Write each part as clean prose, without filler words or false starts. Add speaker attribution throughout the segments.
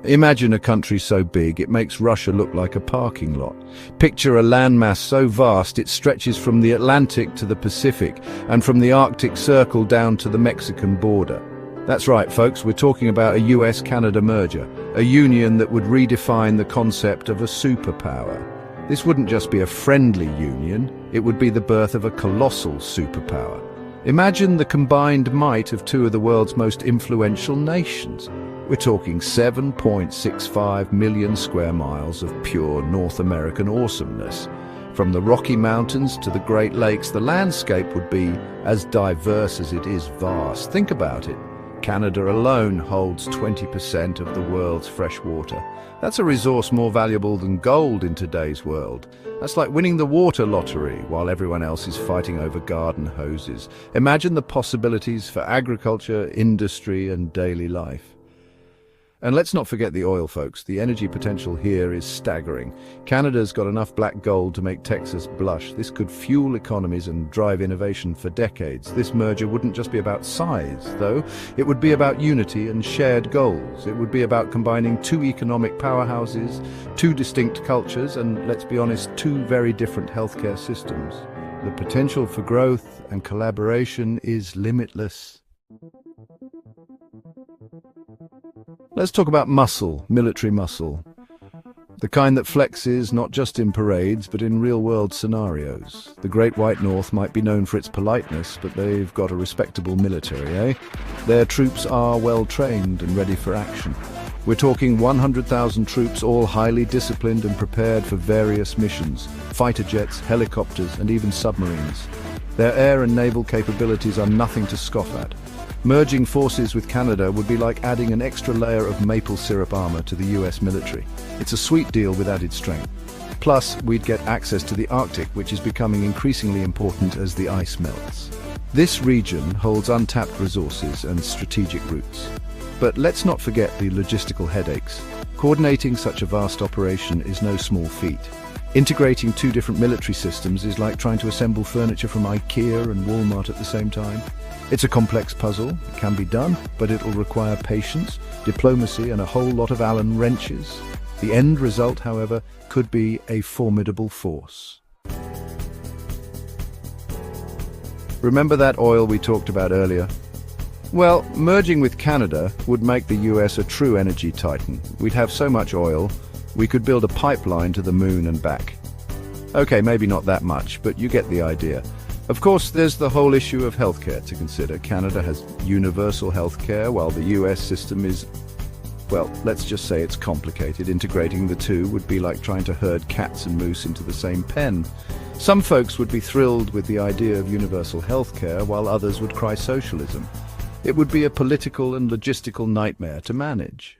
Speaker 1: Imagine a country so big it makes Russia look like a parking lot. Picture a landmass so vast it stretches from the Atlantic to the Pacific and from the Arctic Circle down to the Mexican border. That's right, folks, we're talking about a US-Canada merger, a union that would redefine the concept of a superpower. This wouldn't just be a friendly union, it would be the birth of a colossal superpower. Imagine the combined might of two of the world's most influential nations. We're talking 7.65 million square miles of pure North American awesomeness. From the Rocky Mountains to the Great Lakes, the landscape would be as diverse as it is vast. Think about it. Canada alone holds 20% of the world's fresh water. That's a resource more valuable than gold in today's world. That's like winning the water lottery while everyone else is fighting over garden hoses. Imagine the possibilities for agriculture, industry, and daily life. And let's not forget the oil, folks. The energy potential here is staggering. Canada's got enough black gold to make Texas blush. This could fuel economies and drive innovation for decades. This merger wouldn't just be about size, though. It would be about unity and shared goals. It would be about combining two economic powerhouses, two distinct cultures, and, let's be honest, two very different healthcare systems. The potential for growth and collaboration is limitless. Let's talk about muscle, military muscle. The kind that flexes not just in parades, but in real-world scenarios. The Great White North might be known for its politeness, but they've got a respectable military, eh? Their troops are well-trained and ready for action. We're talking 100,000 troops, all highly disciplined and prepared for various missions. Fighter jets, helicopters, and even submarines. Their air and naval capabilities are nothing to scoff at. Merging forces with Canada would be like adding an extra layer of maple syrup armor to the US military. It's a sweet deal with added strength. Plus, we'd get access to the Arctic, which is becoming increasingly important as the ice melts. This region holds untapped resources and strategic routes. But let's not forget the logistical headaches. Coordinating such a vast operation is no small feat. Integrating two different military systems is like trying to assemble furniture from IKEA and Walmart at the same time. It's a complex puzzle. It can be done, but it'll require patience, diplomacy, and a whole lot of Allen wrenches. The end result, however, could be a formidable force. Remember that oil we talked about earlier? Well, merging with Canada would make the US a true energy titan. We'd have so much oil, we could build a pipeline to the moon and back. Okay, maybe not that much, but you get the idea. Of course, there's the whole issue of healthcare to consider. Canada has universal healthcare, while the US system is, well, let's just say it's complicated. Integrating the two would be like trying to herd cats and moose into the same pen. Some folks would be thrilled with the idea of universal healthcare, while others would cry socialism. It would be a political and logistical nightmare to manage.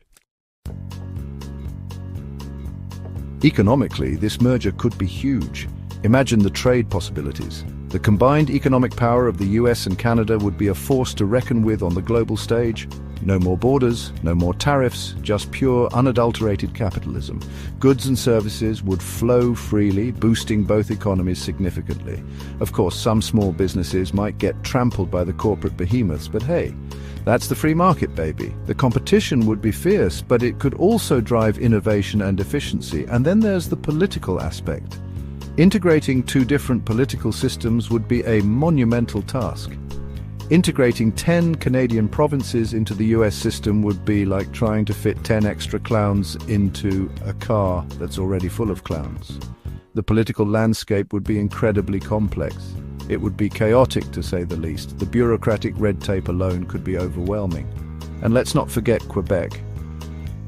Speaker 1: Economically, this merger could be huge. Imagine the trade possibilities. The combined economic power of the US and Canada would be a force to reckon with on the global stage. No more borders, no more tariffs, just pure, unadulterated capitalism. Goods and services would flow freely, boosting both economies significantly. Of course, some small businesses might get trampled by the corporate behemoths, but hey, that's the free market, baby. The competition would be fierce, but it could also drive innovation and efficiency. And then there's the political aspect. Integrating two different political systems would be a monumental task. Integrating 10 Canadian provinces into the US system would be like trying to fit 10 extra clowns into a car that's already full of clowns. The political landscape would be incredibly complex. It would be chaotic, to say the least. The bureaucratic red tape alone could be overwhelming. And let's not forget Quebec.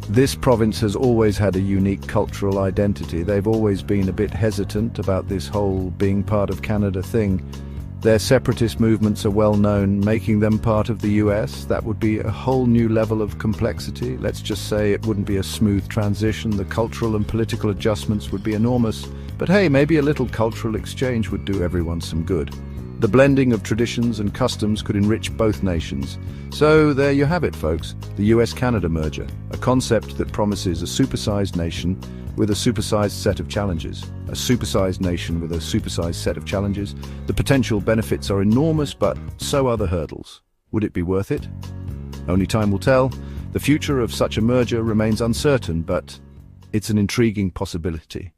Speaker 1: This province has always had a unique cultural identity. They've always been a bit hesitant about this whole being part of Canada thing. Their separatist movements are well known, making them part of the US. That would be a whole new level of complexity. Let's just say it wouldn't be a smooth transition. The cultural and political adjustments would be enormous. But hey, maybe a little cultural exchange would do everyone some good. The blending of traditions and customs could enrich both nations. So there you have it, folks, the US-Canada merger, a concept that promises a supersized nation with a supersized set of challenges. A supersized nation with a supersized set of challenges. The potential benefits are enormous, but so are the hurdles. Would it be worth it? Only time will tell. The future of such a merger remains uncertain, but it's an intriguing possibility.